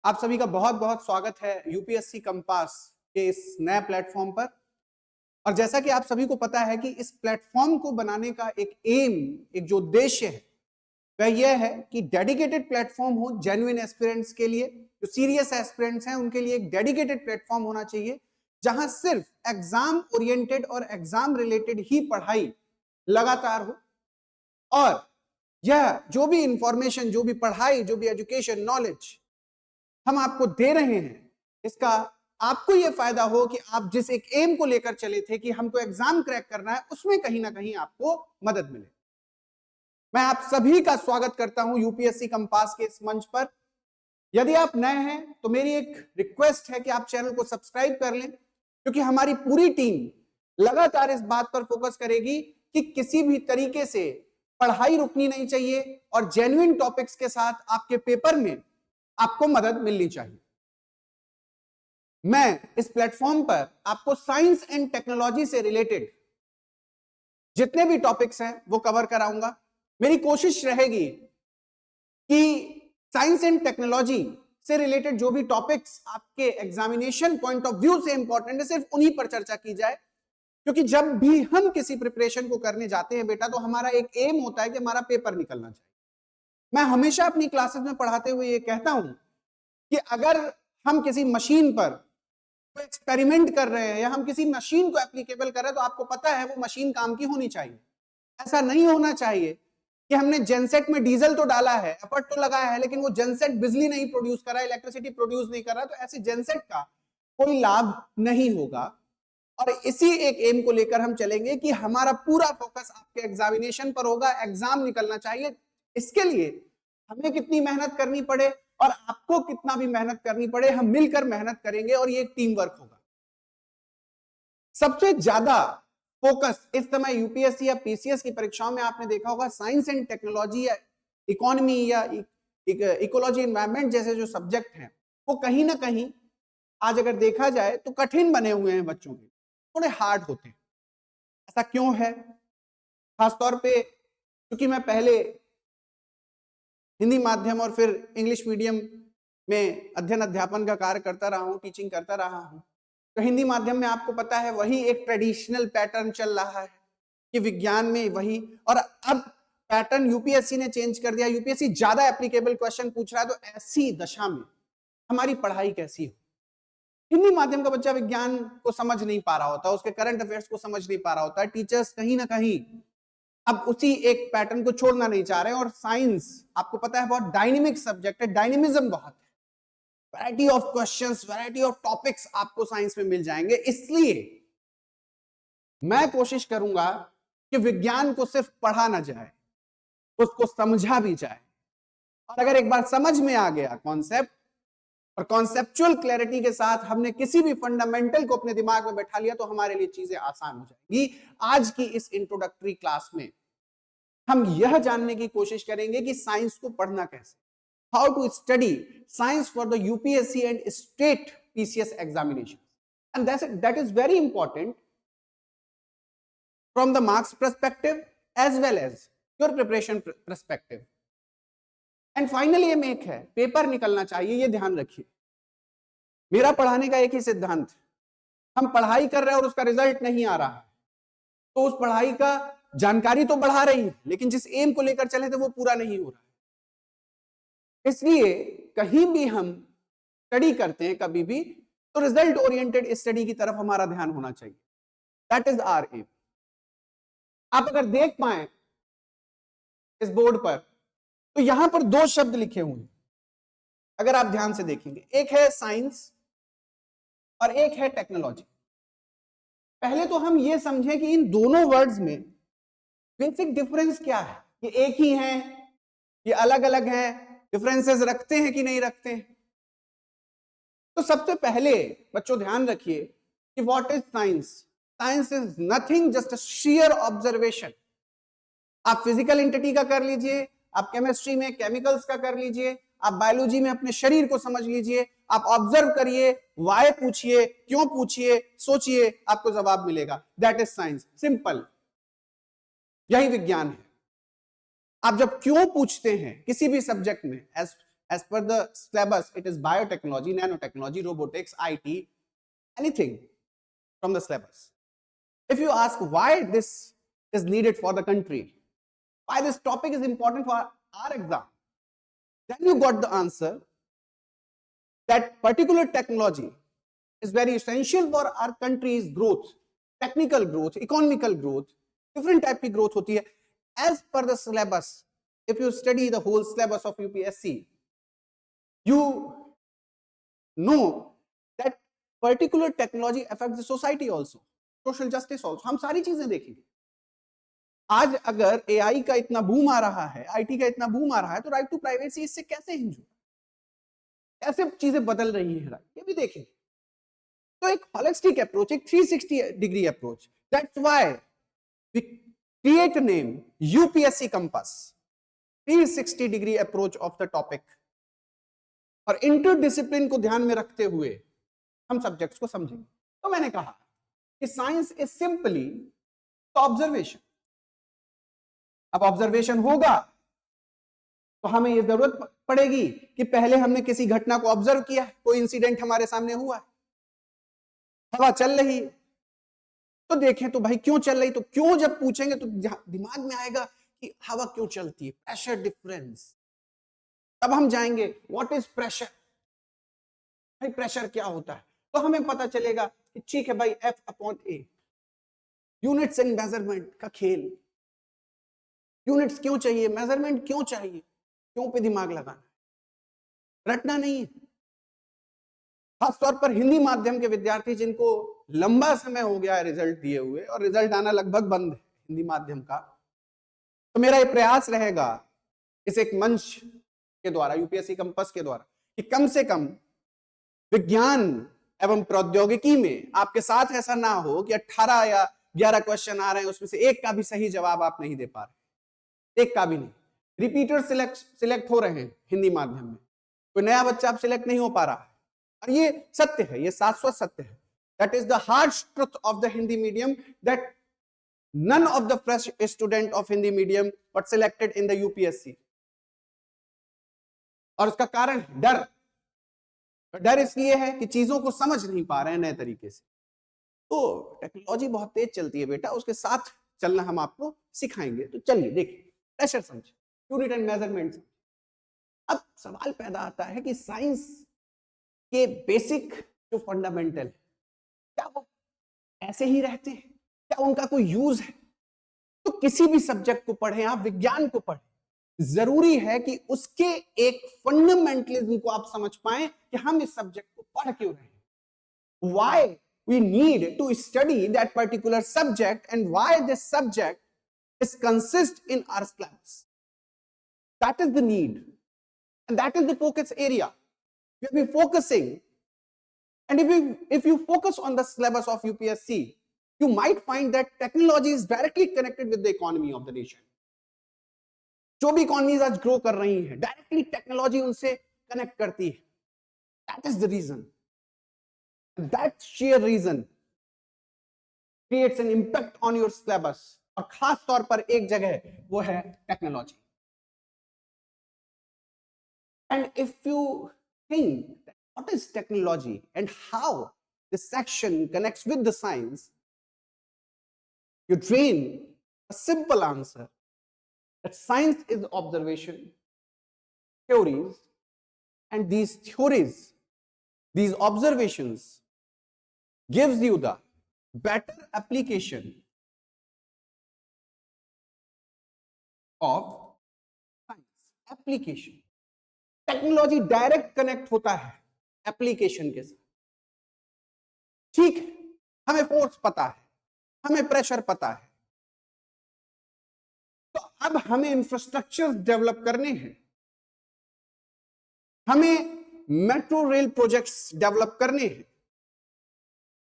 आप सभी का बहुत बहुत स्वागत है यूपीएससी कंपास के इस नए प्लेटफॉर्म पर। और जैसा कि आप सभी को पता है कि इस प्लेटफॉर्म को बनाने का एक एम, एक जो उद्देश्य है वह यह है कि डेडिकेटेड प्लेटफॉर्म हो जेन्युइन एस्पिरेंट्स के लिए। जो सीरियस एस्पिरेंट्स हैं उनके लिए एक डेडिकेटेड प्लेटफॉर्म होना चाहिए जहां सिर्फ एग्जाम ओरिएंटेड और एग्जाम रिलेटेड ही पढ़ाई लगातार हो, और यह जो भी इंफॉर्मेशन, जो भी पढ़ाई, जो भी एजुकेशन नॉलेज हम आपको दे रहे हैं, इसका आपको यह फायदा हो कि आप जिस एक एम को लेकर चले थे कि हमको एग्जाम क्रैक करना है, उसमें कहीं ना कहीं आपको मदद मिले। मैं आप सभी का स्वागत करता हूं यूपीएससी कंपास के इस मंच पर। यदि आप नए हैं तो मेरी एक रिक्वेस्ट है कि आप चैनल को सब्सक्राइब कर लें, क्योंकि हमारी पूरी टीम लगातार इस बात पर फोकस करेगी कि किसी भी तरीके से पढ़ाई रुकनी नहीं चाहिए और जेन्युइन टॉपिक्स के साथ आपके पेपर में आपको मदद मिलनी चाहिए। मैं इस प्लेटफॉर्म पर आपको साइंस एंड टेक्नोलॉजी से रिलेटेड जितने भी टॉपिक्स हैं वो कवर कराऊंगा। मेरी कोशिश रहेगी कि साइंस एंड टेक्नोलॉजी से रिलेटेड जो भी टॉपिक्स आपके एग्जामिनेशन पॉइंट ऑफ व्यू से इंपॉर्टेंट है, सिर्फ उन्हीं पर चर्चा की जाए। क्योंकि जब भी हम किसी प्रिपरेशन को करने जाते हैं बेटा, तो हमारा एक एम होता है कि हमारा पेपर निकलना चाहिए। मैं हमेशा अपनी क्लासेस में पढ़ाते हुए ये कहता हूं कि अगर हम किसी मशीन पर एक्सपेरिमेंट कर रहे हैं या हम किसी मशीन को एप्लीकेबल कर रहे हैं, तो आपको पता है वो मशीन काम की होनी चाहिए। ऐसा नहीं होना चाहिए कि हमने जेनसेट में डीजल तो डाला है, एफर्ट तो लगाया है, लेकिन वो जेनसेट बिजली नहीं प्रोड्यूस कर रहा है, इलेक्ट्रिसिटी प्रोड्यूस नहीं कर रहा है, तो ऐसे जेनसेट का कोई लाभ नहीं होगा। और इसी एक एम को लेकर हम चलेंगे कि हमारा पूरा फोकस आपके एग्जामिनेशन पर होगा, एग्जाम निकलना चाहिए। इसके लिए हमें कितनी मेहनत करनी पड़े और आपको कितना भी मेहनत करनी पड़े, हम मिलकर मेहनत करेंगे और ये एक टीम वर्क होगा। सबसे ज्यादा फोकस इस समय यूपीएससी या पीसीएस की परीक्षाओं में आपने देखा होगा साइंस एंड टेक्नोलॉजी या इकोनॉमी या इकोलॉजी एनवायरमेंट जैसे जो सब्जेक्ट हैं, वो कहीं ना कहीं आज अगर देखा जाए तो कठिन बने हुए हैं, बच्चों के थोड़े हार्ड होते हैं। ऐसा क्यों है? खासतौर पे क्योंकि मैं पहले हिंदी माध्यम और फिर इंग्लिश मीडियम में अध्ययन अध्यापन का कार्य करता रहा हूं, टीचिंग करता रहा हूं। तो हिंदी माध्यम में आपको पता है वही एक ट्रेडिशनल पैटर्न चल रहा है कि विज्ञान में वही, और अब पैटर्न यूपीएससी ने चेंज कर दिया। यूपीएससी ज्यादा एप्लीकेबल क्वेश्चन पूछ रहा है, तो ऐसी दशा में हमारी पढ़ाई कैसी हो? हिंदी माध्यम का बच्चा विज्ञान को समझ नहीं पा रहा होता, उसके करंट अफेयर्स को समझ नहीं पा रहा होता है। टीचर्स कहीं ना कहीं अब उसी एक पैटर्न को छोड़ना नहीं चाह रहे हैं। और साइंस आपको पता है बहुत डायनेमिक सब्जेक्ट है, डायनेमिज्म बहुत है, variety of questions, variety of topics आपको साइंस में मिल जाएंगे। इसलिए मैं कोशिश करूंगा कि विज्ञान को सिर्फ पढ़ा ना जाए, उसको समझा भी जाए। और अगर एक बार समझ में आ गया कॉन्सेप्ट और कॉन्सेप्चुअल क्लैरिटी के साथ हमने किसी भी फंडामेंटल को अपने दिमाग में बैठा लिया, तो हमारे लिए चीजें आसान हो जाएंगी। आज की इस इंट्रोडक्टरी क्लास में हम यह जानने की कोशिश करेंगे कि साइंस को पढ़ना कैसे, how to study science for the UPSC and state PCS examination, and that is very important from the marks perspective as well as your preparation perspective. And finally aim एक है, पेपर निकलना चाहिए। ये ध्यान रखिए, मेरा पढ़ाने का एक ही सिद्धांत, हम पढ़ाई कर रहे हैं और उसका रिजल्ट नहीं आ रहा है, तो उस पढ़ाई का जानकारी तो बढ़ा रही है, लेकिन जिस एम को लेकर चले थे वो पूरा नहीं हो रहा है। इसलिए कहीं भी हम स्टडी करते हैं कभी भी, तो रिजल्ट ओरिएंटेड स्टडी की तरफ हमारा ध्यान होना चाहिए। That is our aim. आप अगर देख पाए इस बोर्ड पर, तो यहां पर दो शब्द लिखे हुए हैं, अगर आप ध्यान से देखेंगे, एक है साइंस और एक है टेक्नोलॉजी। पहले तो हम ये समझें कि इन दोनों वर्ड्स में बेसिक डिफरेंस क्या है। ये एक ही हैं, ये अलग अलग हैं, डिफरेंसेस रखते हैं कि नहीं रखते हैं? तो सबसे पहले बच्चों ध्यान रखिए कि what is science. Science is nothing, just a share observation. आप फिजिकल एंटिटी का कर लीजिए, आप केमिस्ट्री में केमिकल्स का कर लीजिए, आप बायोलॉजी में अपने शरीर को समझ लीजिए, आप ऑब्जर्व करिए, वाई पूछिए, क्यों पूछिए, सोचिए, आपको जवाब मिलेगा। That is science, simple. यही विज्ञान है। आप जब क्यों पूछते हैं किसी भी सब्जेक्ट में, as per the syllabus it is biotechnology, nanotechnology, robotics, IT, anything from the syllabus. If you ask why this is needed for the country, why this topic is important for our exam, then you got the answer that particular technology is very essential for our country's growth, technical growth, economical growth, different type की growth होती है. As per the syllabus, if you study the whole syllabus of UPSC, you know that particular technology affects the society also, social justice also. हम सारी चीजें देखेंगे. आज अगर AI का इतना बूम आ रहा है, IT का इतना बूम आ रहा है, तो राइट टू प्राइवेसी इससे कैसे हिंज हुआ, कैसे चीजें बदल रही हैं, ये भी देखेंगे. तो एक होलिस्टिक अप्रोच, एक 360 degree approach. That's why we create a name UPSC compass, 360 degree approach of the topic. और इंटरडिसिप्लिन को ध्यान में रखते हुए हम सब्जेक्ट्स को समझेंगे. तो मैंने कहा कि साइंस इज सिंपली ऑब्जर्वेशन. अब ऑब्जर्वेशन होगा तो हमें यह जरूरत पड़ेगी कि पहले हमने किसी घटना को ऑब्जर्व किया है, कोई इंसिडेंट हमारे सामने हुआ है, हवा चल रही है, तो देखें तो भाई क्यों चल रही, तो क्यों जब पूछेंगे तो दिमाग में आएगा कि हवा क्यों चलती है, प्रेशर डिफरेंस. तब हम जाएंगे व्हाट इज प्रेशर, भाई प्रेशर क्या होता है, तो हमें पता चलेगा कि ठीक है भाई F/A, यूनिट्स एंड मेजरमेंट का खेल. यूनिट्स क्यों चाहिए, मेजरमेंट क्यों चाहिए, क्यों पे दिमाग लगाना, रटना नहीं है. खासतौर पर हिंदी माध्यम के विद्यार्थी जिनको लंबा समय हो गया है रिजल्ट दिए हुए और रिजल्ट आना लगभग बंद है हिंदी माध्यम का, तो मेरा ये प्रयास रहेगा इस एक मंच के द्वारा, यूपीएससी कंपास के द्वारा, कि कम से कम विज्ञान एवं प्रौद्योगिकी में आपके साथ ऐसा ना हो कि 18 या 11 क्वेश्चन आ रहे हैं, उसमें से एक का भी सही जवाब आप नहीं दे पा रहे, एक का भी नहीं. रिपीटर सिलेक्ट हो रहे हैं हिंदी माध्यम में, कोई नया बच्चा आप सिलेक्ट नहीं हो पा रहा है. और ये सत्य है, ये शाश्वत सत्य है. That is the harsh truth of the Hindi medium, that none of the fresh student of Hindi medium were selected in the UPSC. और उसका कारण डर. डर इसलिए है कि चीजों को समझ नहीं पा रहे हैं नए तरीके से. तो टेक्नोलॉजी बहुत तेज चलती है बेटा, उसके साथ चलना हम आपको सिखाएंगे. तो चलिए देखिए, प्रेशर समझे, यूनिट एंड मेजरमेंट. अब सवाल पैदा आता है कि साइंस के बेसिक जो फंडामेंटल, क्या वो ऐसे ही रहते हैं, क्या उनका कोई यूज है? तो किसी भी सब्जेक्ट को पढ़ें आप, विज्ञान को पढ़ें, जरूरी है कि उसके एक फंडामेंटलिज्म को आप समझ पाएं कि हम इस सब्जेक्ट को पढ़ क्यों रहे हैं. Why we need to study that particular subject and why this subject is consist in our syllabus. That is the need and that is the focus area. We'll be focusing, and if you focus on the syllabus of UPSC, you might find that technology is directly connected with the economy of the nation. जो भी economies आज grow कर रही हैं, directly technology उनसे connect करती है. That is the reason. And that sheer reason creates an impact on your syllabus. और खास तौर पर एक जगह वो है technology. And if you think that what is technology and how this section connects with the science, you drain a simple answer that science is observation, theories, and these theories, these observations gives you the better application of science. Application. Technology direct connect होता है application के साथ. ठीक है, हमें force पता है, हमें प्रेशर पता है, तो अब हमें इंफ्रास्ट्रक्चर डेवलप करने हैं, हमें मेट्रो रेल प्रोजेक्ट्स डेवलप करने हैं.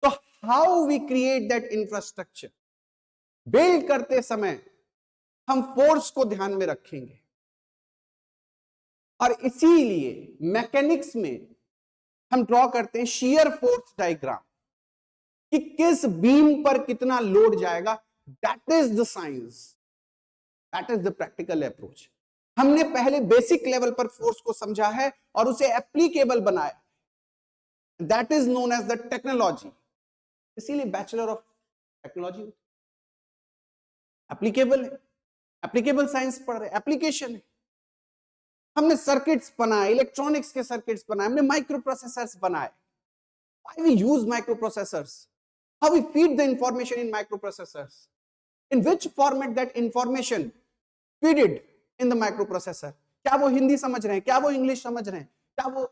तो how we create that infrastructure, build करते समय हम फोर्स को ध्यान में रखेंगे. और इसीलिए मैकेनिक्स में हम ड्रॉ करते हैं शियर फोर्स डायग्राम कि किस बीम पर कितना लोड जाएगा. That is the science, that is the practical approach. हमने पहले बेसिक लेवल पर फोर्स को समझा है और उसे एप्लीकेबल बनाया, that is known as the technology. इसीलिए बैचलर ऑफ टेक्नोलॉजी एप्लीकेबल है, एप्लीकेबल साइंस पढ़ रहे, एप्लीकेशन है। हमने सर्किट्स बनाए, इलेक्ट्रॉनिक्स के सर्किट्स बनाए, हमने माइक्रो प्रोसेसर्स बनाए। Why we use microprocessors? How we feed the information in microprocessors? In which format that information feeded in the microprocessor? क्या वो हिंदी समझ रहे हैं, क्या वो इंग्लिश समझ रहे हैं, क्या वो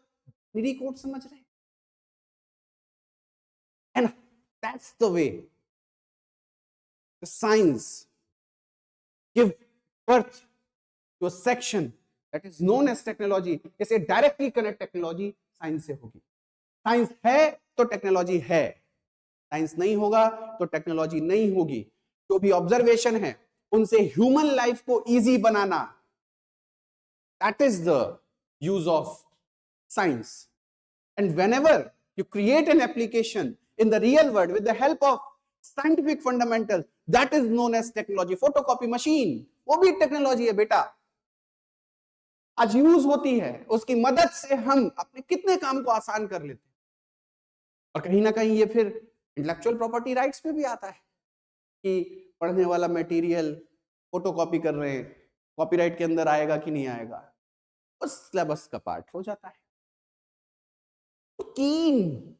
नीडी कोड समझ रहे हैं? And that's the way the science give birth to a section that is known as technology. इसे डायरेक्टली कनेक्ट टेक्नोलॉजी साइंस से होगी। साइंस है तो टेक्नोलॉजी है, साइंस नहीं होगा तो टेक्नोलॉजी नहीं होगी। जो भी ऑब्जर्वेशन है उनसे ह्यूमन लाइफ को easy banana, that is the use of science. And whenever you create an application in the real world with the help of scientific fundamentals, that is known as technology. photocopy machine वो भी technology है बेटा, आज use होती है, उसकी मदद से हम अपने कितने काम को आसान कर लेते हैं। और कहीं ना कहीं ये फिर इंटेलेक्चुअल प्रॉपर्टी राइट्स पे भी आता है कि पढ़ने वाला मटेरियल फोटोकॉपी कर रहे हैं, कॉपीराइट के अंदर आएगा कि नहीं आएगा, बस सिलेबस का पार्ट हो जाता है। Key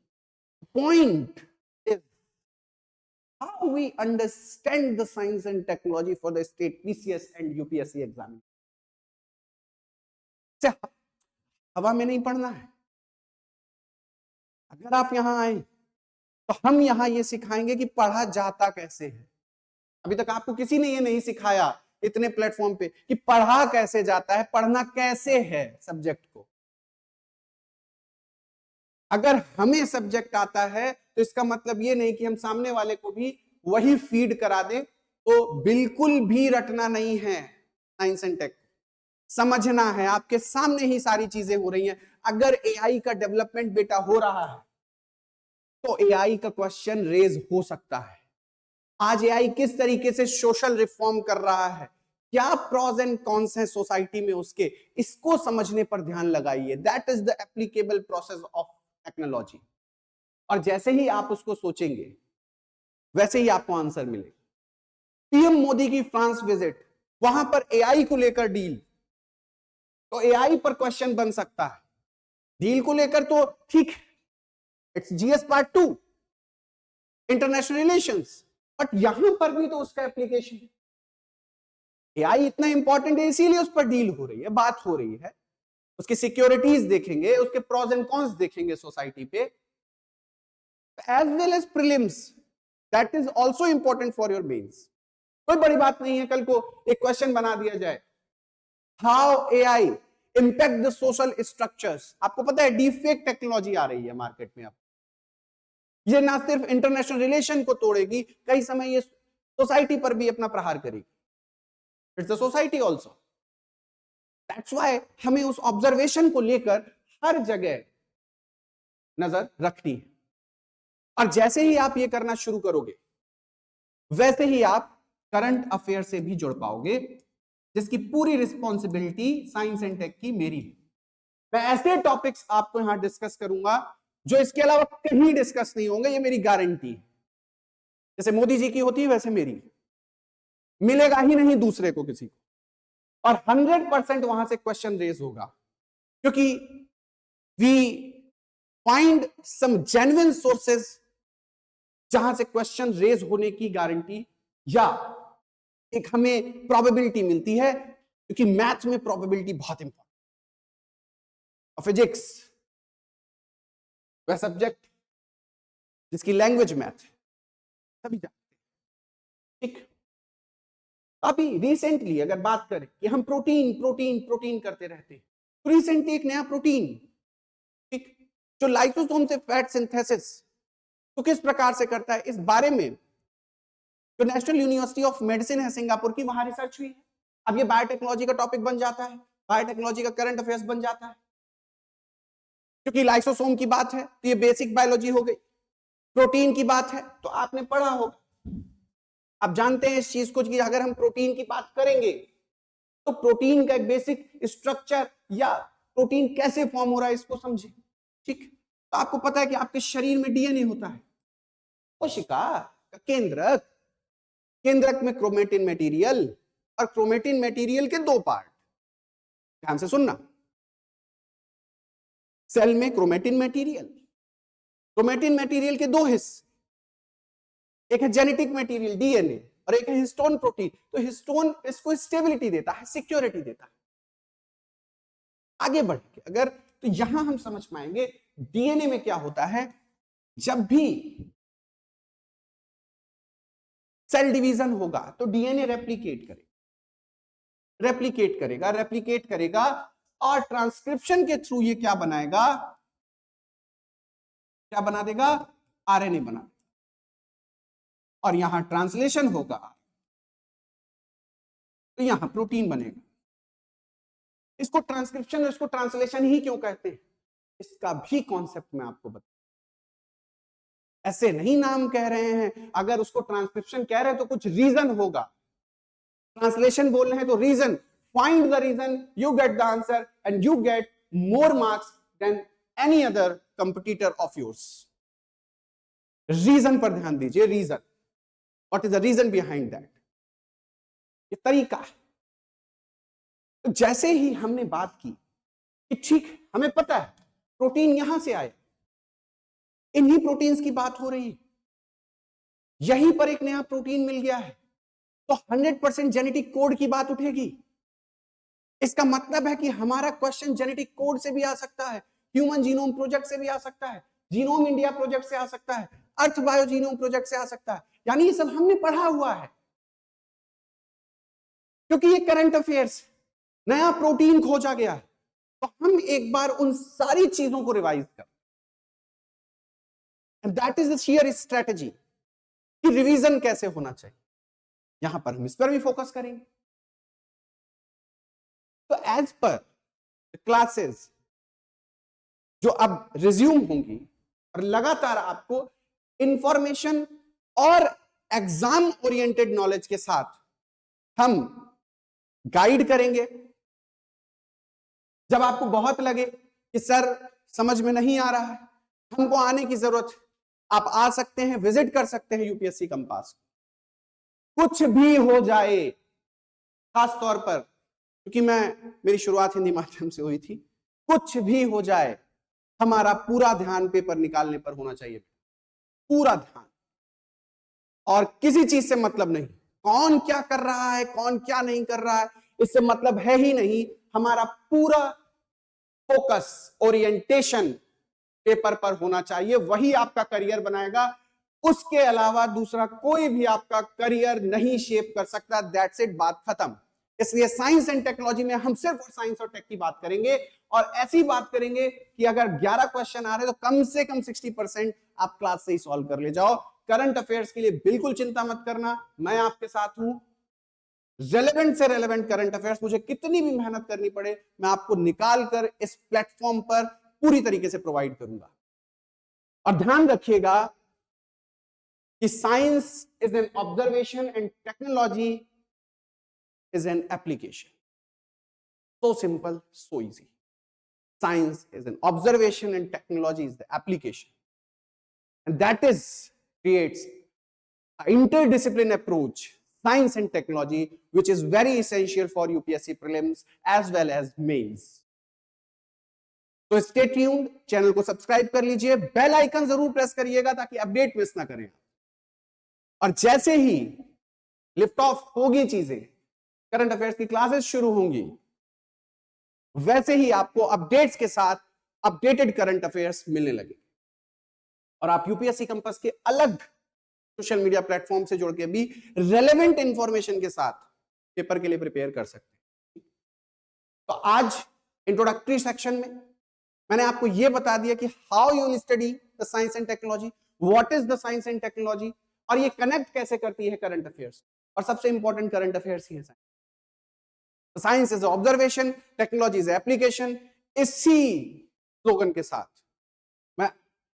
point is how we understand the science and technology for the state PCS and UPSC exam. हवा में नहीं पढ़ना है। अगर आप यहां आए तो हम यहां ये सिखाएंगे कि पढ़ा जाता कैसे है। अभी तक आपको किसी ने ये नहीं सिखाया इतने प्लेटफॉर्म पे कि पढ़ा कैसे जाता है, पढ़ना कैसे है सब्जेक्ट को। अगर हमें सब्जेक्ट आता है तो इसका मतलब ये नहीं कि हम सामने वाले को भी वही फीड करा दें, तो बिल्कुल भी रटना नहीं है। साइंस एंड टेक समझना है, आपके सामने ही सारी चीजें हो रही हैं। अगर एआई का डेवलपमेंट बेटा हो रहा है तो एआई का क्वेश्चन रेज हो सकता है। आज एआई किस तरीके से सोशल रिफॉर्म कर रहा है, क्या प्रॉज एंड कॉन्स हैं सोसाइटी में उसके, इसको समझने पर ध्यान लगाइए। That is the applicable process of technology. और जैसे ही आप उसको सोचेंगे वैसे ही आपको आंसर मिलेगा। पीएम मोदी की फ्रांस विजिट, वहां पर एआई को लेकर डील, तो एआई पर क्वेश्चन बन सकता है। डील को लेकर तो ठीक है, it's GS part 2 international relations, but यहां पर भी तो उसका एप्लीकेशन है। एआई इतना इंपॉर्टेंट है इसीलिए उस पर डील हो रही है, बात हो रही है। उसकी सिक्योरिटीज देखेंगे, उसके प्रॉज एंड कॉन्स देखेंगे सोसाइटी पे, as well as prelims, that is also important for your mains. कोई बड़ी बात नहीं है कल को एक क्वेश्चन बना दिया जाए, how AI impact the social structures. आपको पता है डीफेक टेक्नोलॉजी आ रही है मार्केट में। अब ये ना सिर्फ इंटरनेशनल रिलेशन को तोड़ेगी, कई समय ये सोसाइटी पर भी अपना प्रहार करेगी। It's the society also. That's why हमें उस ऑब्जर्वेशन को लेकर हर जगह नजर रखनी है। और जैसे ही आप ये करना शुरू करोगे वैसे ही आप करंट अफेयर से भी जुड़ पाओगे, जिसकी पूरी रिस्पॉन्सिबिलिटी साइंस एंड टेक की मेरी है। मैं ऐसे टॉपिक्स आपको यहां डिस्कस करूंगा जो इसके अलावा कहीं डिस्कस नहीं होंगे, ये मेरी गारंटी है। जैसे मोदी जी की होती है वैसे मेरी मिलेगा ही नहीं दूसरे को किसी को। और 100% वहां से क्वेश्चन रेज होगा, क्योंकि we find some genuine sources जहां से क्वेश्चन रेज होने की गारंटी या एक हमें प्रोबेबिलिटी मिलती है, क्योंकि मैथ में प्रोबेबिलिटी बहुत इंपॉर्टेंट। फिजिक्स वह सब्जेक्ट जिसकी लैंग्वेज मैथ है, सभी जानते हैं। ठीक, अभी रिसेंटली अगर बात करें कि हम प्रोटीन प्रोटीन प्रोटीन करते रहते हैं, तो रिसेंटली एक नया प्रोटीन, ठीक, जो लाइसोसोम से फैट सिंथेसिस तो किस प्रकार से करता है, इस बारे में जो नेशनल यूनिवर्सिटी ऑफ मेडिसिन है सिंगापुर की, वहां रिसर्च हुई है। अब ये बायोटेक्नोलॉजी का टॉपिक बन जाता है, बायोटेक्नोलॉजी का करंट अफेयर्स बन जाता है। क्योंकि लाइसोसोम की बात है तो ये बेसिक बायोलॉजी हो गई, प्रोटीन की बात है तो आपने पढ़ा होगा। आप जानते हैं इस चीज को कि अगर हम प्रोटीन की बात करेंगे तो प्रोटीन का एक बेसिक स्ट्रक्चर या प्रोटीन कैसे फॉर्म हो रहा है इसको समझे। ठीक, तो आपको पता है कि आपके शरीर में डीएनए होता है, कोशिका का केंद्रक, केंद्रक में क्रोमेटिन मटेरियल, और क्रोमेटिन मटेरियल के दो पार्ट, ध्यान से सुनना। सेल में क्रोमेटिन मटेरियल, क्रोमेटिन मटेरियल के दो हिस्से, एक है जेनेटिक मटेरियल डीएनए और एक है हिस्टोन प्रोटीन। तो हिस्टोन इसको स्टेबिलिटी देता है, सिक्योरिटी देता है। आगे बढ़ के अगर तो यहां हम समझ पाएंगे डीएनए में क्या होता है। जब भी सेल डिवीजन होगा तो डीएनए रेप्लिकेट करेगा और ट्रांसक्रिप्शन के थ्रू ये क्या बनाएगा, क्या बना देगा, आरएनए बना देगा। और यहां ट्रांसलेशन होगा तो यहां प्रोटीन बनेगा। इसको ट्रांसक्रिप्शन और इसको ट्रांसलेशन ही क्यों कहते हैं, इसका भी कॉन्सेप्ट मैं आपको बता, ऐसे नहीं नाम कह रहे हैं। अगर उसको ट्रांसक्रिप्शन कह रहे हैं तो कुछ रीजन होगा, ट्रांसलेशन बोल रहे हैं तो reason, find the reason, you get the answer and you get more marks than any other competitor of yours. Reason पर ध्यान दीजिए, reason, what is the reason behind that, ये तरीका है। तो जैसे ही हमने बात की कि ठीक हमें पता है प्रोटीन यहां से आए, इन्हीं प्रोटीन्स की बात हो रही है, यहीं पर एक नया प्रोटीन मिल गया है, तो 100% जेनेटिक कोड की बात उठेगी। इसका मतलब है कि हमारा क्वेश्चन जेनेटिक कोड से भी आ सकता है, ह्यूमन जीनोम प्रोजेक्ट से भी आ सकता है, जीनोम इंडिया प्रोजेक्ट से आ सकता है, अर्थ बायो जीनोम प्रोजेक्ट से आ सकता है। यानी ये सब हमने पढ़ा हुआ है, क्योंकि ये करंट अफेयर्स, नया प्रोटीन खोजा गया है, तो हम एक बार उन सारी चीजों को रिवाइज कर, that is the share strategy कि रिवीजन कैसे होना चाहिए। यहां पर हम इस पर भी फोकस करेंगे। तो एज पर क्लासेस जो अब रिज्यूम होंगी और लगातार आपको इंफॉर्मेशन और एग्जाम ओरिएंटेड नॉलेज के साथ हम गाइड करेंगे। जब आपको बहुत लगे कि सर समझ में नहीं आ रहा है, हमको आने की जरूरत, आप आ सकते हैं, विजिट कर सकते हैं यूपीएससी कंपास। कुछ भी हो जाए, खास तौर पर क्योंकि मेरी शुरुआत हिंदी माध्यम से हुई थी, कुछ भी हो जाए हमारा पूरा ध्यान पेपर निकालने पर होना चाहिए, पूरा ध्यान, और किसी चीज से मतलब नहीं, कौन क्या कर रहा है, कौन क्या नहीं कर रहा है, इससे मतलब है ही नहीं। हमारा पूरा फोकस, ओरिएंटेशन पेपर पर होना चाहिए, वही आपका करियर बनाएगा। उसके अलावा दूसरा कोई भी आपका करियर नहीं शेप कर सकता, दैट्स इट, बात खत्म। इसलिए साइंस एंड टेक्नोलॉजी में हम सिर्फ साइंस और टेक की बात करेंगे, और ऐसी बात करेंगे कि अगर 11 क्वेश्चन आ रहे तो कम से कम 60% आप क्लास से ही सॉल्व कर ले जाओ। करंट अफेयर्स के लिए बिल्कुल चिंता मत करना, मैं आपके साथ हूं। रेलेवेंट से रेलेवेंट करंट अफेयर्स, मुझे कितनी भी मेहनत करनी पड़े, मैं आपको निकाल कर इस प्लेटफॉर्म पर पूरी तरीके से प्रोवाइड करूंगा। और ध्यान रखिएगा कि science is an observation and technology is an application. So simple, so easy. Science is an observation and technology is the application. And that is creates an interdisciplinary approach, science and technology, which is very essential for UPSC prelims as well as mains. तो stay tuned, channel को subscribe कर लीजिए, bell icon जरूर press करिएगा ताकि update miss ना करें। और जैसे ही लिफ्ट ऑफ होगी चीजें, करंट अफेयर्स की क्लासेस शुरू होंगी, वैसे ही आपको अपडेट्स के साथ अपडेटेड करंट अफेयर्स मिलने लगे, और आप यूपीएससी कंपास के अलग सोशल मीडिया प्लेटफॉर्म से जुड़ के भी रेलेवेंट इंफॉर्मेशन के साथ पेपर के लिए प्रिपेयर कर सकते हैं। तो आज इंट्रोडक्टरी सेक्शन में मैंने आपको यह बता दिया कि how you will study the science and technology, what is the science and technology, और ये कनेक्ट कैसे करती है करंट अफेयर्स, और सबसे इंपॉर्टेंट करंट अफेयर्स ही है। Science is observation, technology is application. इसी स्लोगन के साथ मैं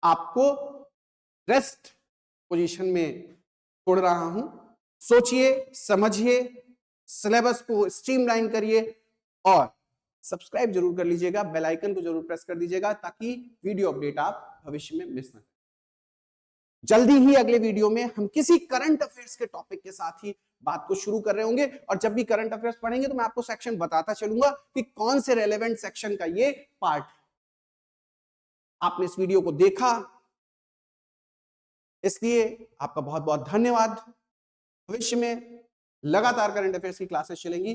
आपको रेस्ट पोजीशन में छोड़ रहा हूं। सोचिए, समझिए, सिलेबस को स्ट्रीमलाइन करिए और सब्सक्राइब जरूर कर लीजिएगा, बेल आइकन को जरूर प्रेस कर दीजिएगा ताकि वीडियो अपडेट आप भविष्य में मिस ना करें। जल्दी ही अगले वीडियो में हम किसी करंट अफेयर्स के टॉपिक के साथ ही बात को शुरू कर रहे होंगे, और जब भी करंट अफेयर्स पढ़ेंगे तो मैं आपको सेक्शन बताता चलूंगा कि कौन से रेलेवेंट सेक्शन का ये पार्ट है। आपने इस वीडियो को देखा, इसलिए आपका बहुत बहुत धन्यवाद। भविष्य में लगातार करंट अफेयर्स की क्लासेस चलेंगी।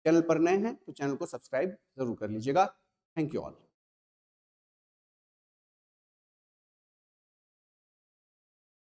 चैनल पर नए हैं तो चैनल को सब्सक्राइब जरूर कर लीजिएगा। Thank you all.